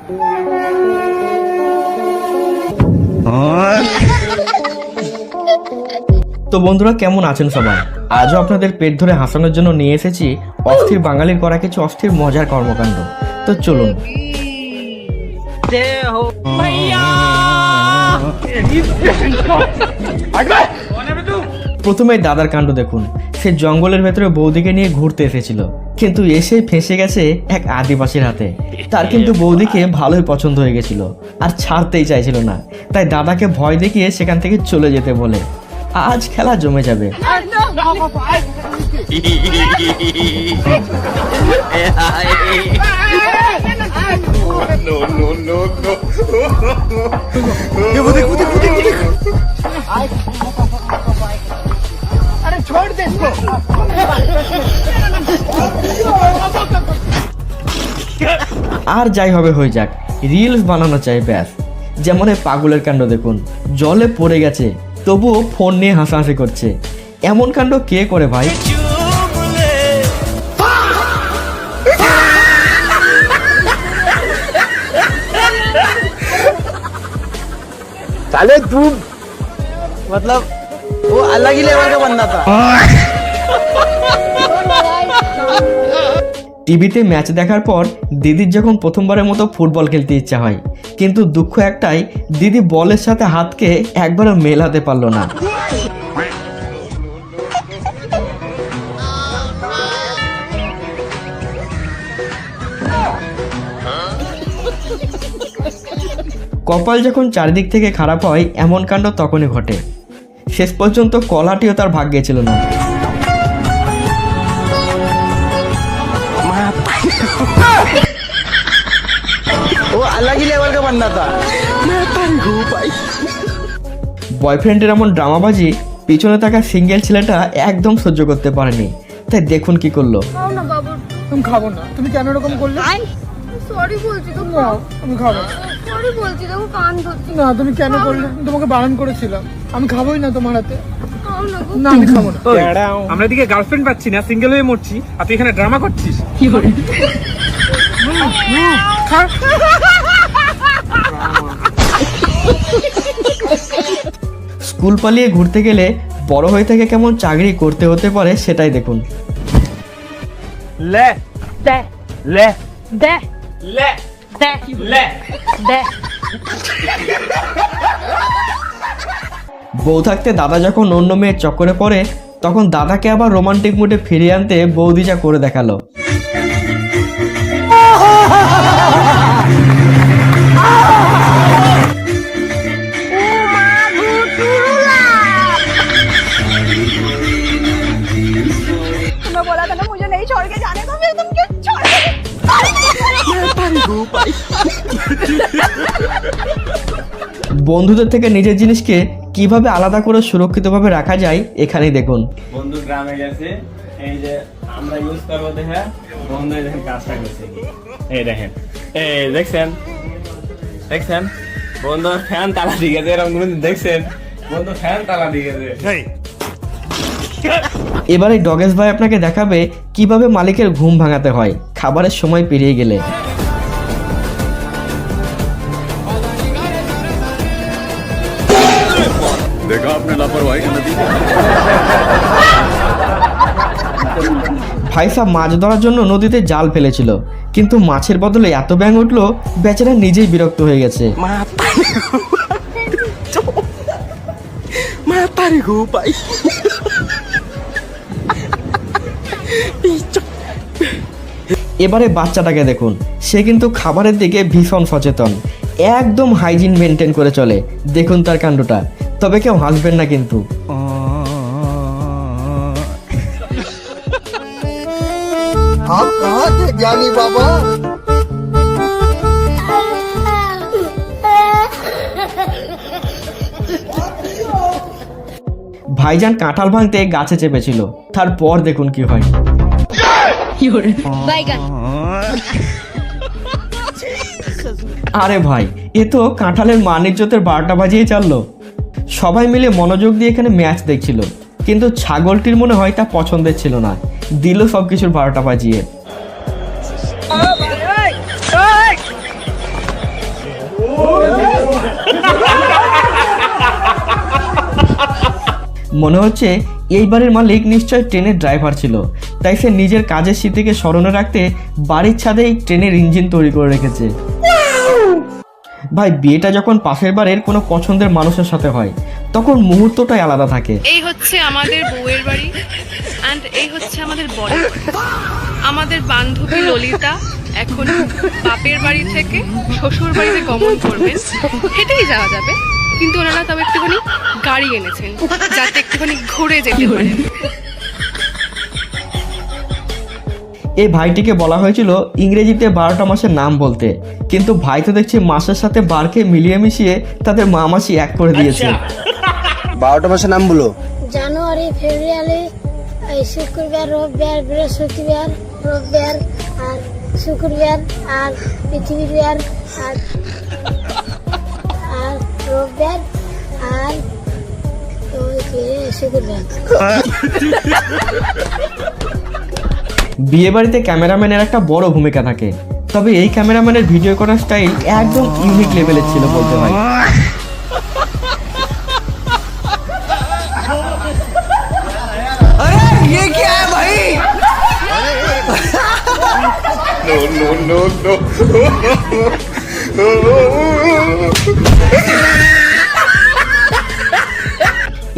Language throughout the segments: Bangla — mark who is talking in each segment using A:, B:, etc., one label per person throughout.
A: তো বন্ধুরা, কেমন আছেন সবাই? আজও আপনাদের পেট ধরে হাসানোর জন্য নিয়ে এসেছি অস্থির বাঙালির করা কিছু অস্থির মজার কর্মকাণ্ড। তো চলুন। প্রথমে দাদার কাণ্ড দেখুন। সে জঙ্গলের ভেতরে বৌদিকে নিয়ে ঘুরতে এসেছিল, কিন্তু এসে ফেঁসে গেছে এক আদিবাসীর হাতে। তার কিন্তু বৌদিকে ভালোই পছন্দ হয়ে গেছিল, আর ছাড়তেই চাইছিল না। তাই দাদাকে ভয় দেখিয়ে সেখান থেকে চলে যেতে বলে। আজ খেলা জমে যাবে। আর যাই হবে হয়ে যাক, রিলস বানানো চাই ব্যাস। যেমন এই পাগলের কাণ্ড দেখুন, জলে পড়ে গেছে তবুও ফোন নিয়ে হাসাহাসি করছে। এমন কাণ্ড কে করে ভাই?
B: साले तू मतलब वो अलग ही लेवल का बंदा था।
A: টিভিতে ম্যাচ দেখার পর দিদির যখন প্রথমবারের মতো ফুটবল খেলতে ইচ্ছা হয়, কিন্তু দুঃখ একটাই, দিদি বলের সাথে হাতকে একবারও মেলাতে পারলো না। কপাল যখন চারিদিক থেকে খারাপ হয়, এমন কাণ্ড তখনই ঘটে। শেষ পর্যন্ত কলাটিও তার ভাগ্যে ছিল না।
B: वो अलग ही लेवल का बंदा था।
A: বয়ফ্রেন্ডের এমন ড্রামাবাজি পিছনে থাকা সিঙ্গেল ছেলেটা একদম সহ্য করতে পারেনি। তাই দেখুন কি করলো।
C: খাও না বাবু।
D: তুমি খাবো না। তুমি কেন এরকম করলে?
C: সরি বলছি তো।
D: না, আমি খাবো না।
C: সরি বলছি দেখো, কান ধরছি।
D: না, তুমি কেন করলে? আমি তোমাকে বারণ করেছিলাম। আমি খাবোই না তোমার হাতে।
C: খাও না গো।
D: না, আমি খাবো না।
E: আমরা এদিকে গার্লফ্রেন্ড পাচ্ছি না, সিঙ্গেল হয়ে মরছি, আর তুই এখানে ড্রামা করছিস।
D: কি করে?
A: স্কুল পালিয়ে ঘুরতে গেলে বড় হয়ে থেকে কেমন চাকরি করতে হতে পারে সেটাই দেখুন।
E: লে
C: দে
E: লে
C: দে
E: লে
C: দে
E: লে
C: দে।
A: বউ থাকতে দাদা যখন অন্য মেয়ের চক্করে পড়ে, তখন দাদাকে আবার রোমান্টিক মুডে ফিরিয়ে আনতে বৌদি যা করে দেখালো।
C: मैं बोला था ना मुझे नहीं छोड़ के जाने को, फिर तुम क्यों छोड़ के?
A: বন্ধুদের থেকে নিজের জিনিসকে কিভাবে আলাদা করে সুরক্ষিতভাবে রাখা যায় এখানেই দেখুন।
F: বন্ধু গ্রামে গেছে, এই যে আমরা ইউজ করবো দেখে বন্ধু দেখেন কাজটা করছে কি, এই দেখেন, এই দেখছেন দেখছেন বন্ধু ফ্যান তালা দিয়ে গেছে, এরকম দেখছেন বন্ধু ফ্যান তালা দিয়ে গেছে।
A: এবার এই ডগেশ ভাই আপনাকে দেখাবে কিভাবে মালিকের ঘুম ভাঙাতে হয় খাবারের সময় পেরিয়ে গেলে।
G: देखा आपने लापरवाही का नतीजा।
A: ভাই সাহেব মাছ ধরার জন্য নদীতে জাল ফেলেছিল, কিন্তু মাছের বদলে এত ব্যাঙ উঠলো, বেচারা নিজেই বিরক্ত হয়ে গেছে। এবারে বাচ্চাটাকে দেখুন, সে কিন্তু খাবারের দিকে ভীষণ সচেতন, একদম হাইজিন মেনটেন করে চলে। দেখুন তার কাণ্ডটা। তবে কেউ হাসবেন না কিন্তু।
B: आप कहाँ थे ज्ञानी बाबा?
A: ভাইজান কাঁঠাল ভাঙতে গাছে চেপেছিল, তারপর দেখুন কি হয়। আরে ভাই, এ তো কাঁঠালের মান ইজ্জতের 12টা বাজিয়ে চাললো। সবাই মিলে মনোযোগ দিয়ে এখানে ম্যাচ দেখছিল, কিন্তু ছাগলটির মনে হয় তা পছন্দের ছিল না, দিল সব কিছুর 12টা বাজিয়ে। মনে হচ্ছে এই বাড়ির মালিক নিশ্চয় ট্রেনের ড্রাইভার ছিল, তাই সে নিজের কাজের স্মৃতিকে স্মরণে রাখতে বাড়ির ছাদেই ট্রেনের ইঞ্জিন তৈরি করে রেখেছে। ভাই বিয়েটা যখন পাশের বাড়ির কোনো পছন্দের মানুষের সাথে হয় তখন মুহূর্তটাই আলাদা থাকে।
H: এই হচ্ছে আমাদের বউয়ের বাড়ি অ্যান্ড এই হচ্ছে আমাদের বরের বাড়ি। আমাদের বান্ধবী ললিতা এখন বাপের বাড়ি থেকে শ্বশুর বাড়িতে গমন করবেন, হেঁটেই যাওয়া যাবে, কিন্তু ওনারা তবে একটুখানি গাড়ি এনেছেন যাতে একটুখানি ঘুরে যেতে পারে।
A: এই ভাইটিকে বলা হয়েছিল ইংরেজিতে 12টা মাসের নাম বলতে, কিন্তু ভাই তো দেখছি মাসের সাথে বারকে মিলিয়ে মিশিয়ে তাদের মা মাসি এক করে দিয়েছে।
B: 12টা মাসের নাম বলো।
I: জানুয়ারি, ফেব্রুয়ারি, শুক্রবার, রোববার, বৃহস্পতিবার, রোববার আর শুক্রবার আর পৃথিবীবার আর আর রোববার আর শুক্রবার।
A: বিয়ে বাড়িতে ক্যামেরাম্যানের একটা বড় ভূমিকা থাকে, তবে এই ক্যামেরাম্যানের ভিডিও করার স্টাইল একদম ইউনিক লেভেলের ছিল বলতে হয়।
B: ये क्या है भाई?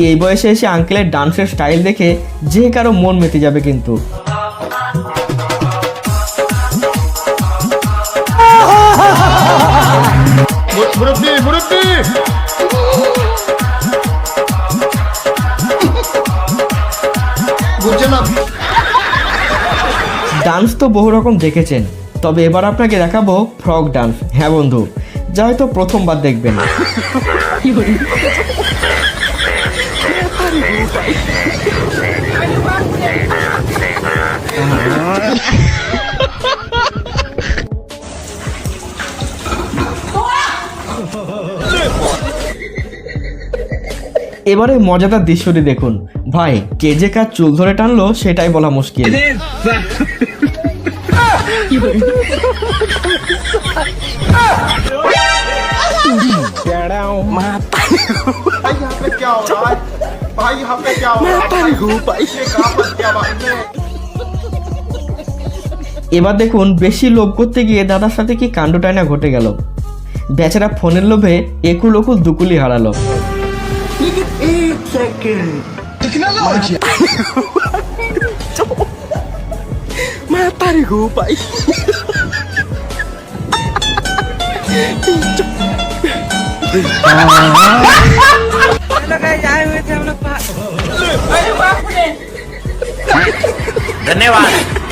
A: এই বয়সে এসে আঙ্কেলের ডান্সের স্টাইল দেখে যে কারো মন মেতে যাবে কিন্তু। ডান্স তো বহু রকম দেখেছেন, তবে এবার আপনাকে দেখাবো ফ্রক ডান্স। হ্যাঁ বন্ধু, যা হয়তো প্রথমবার দেখবেন। এবারে মজাদার দৃশ্যটি দেখুন। ভাই কে যে কার চুল ধরে টানলো সেটাই বলা মুশকিল। এবার দেখুন বেশি লোভ করতে গিয়ে দাদার সাথে কি কাণ্ডটাই না ঘটে গেল। বেচারা ফোনের লোভে একুল ওকুল দুকুলি হারালো।
B: धन्यवाद।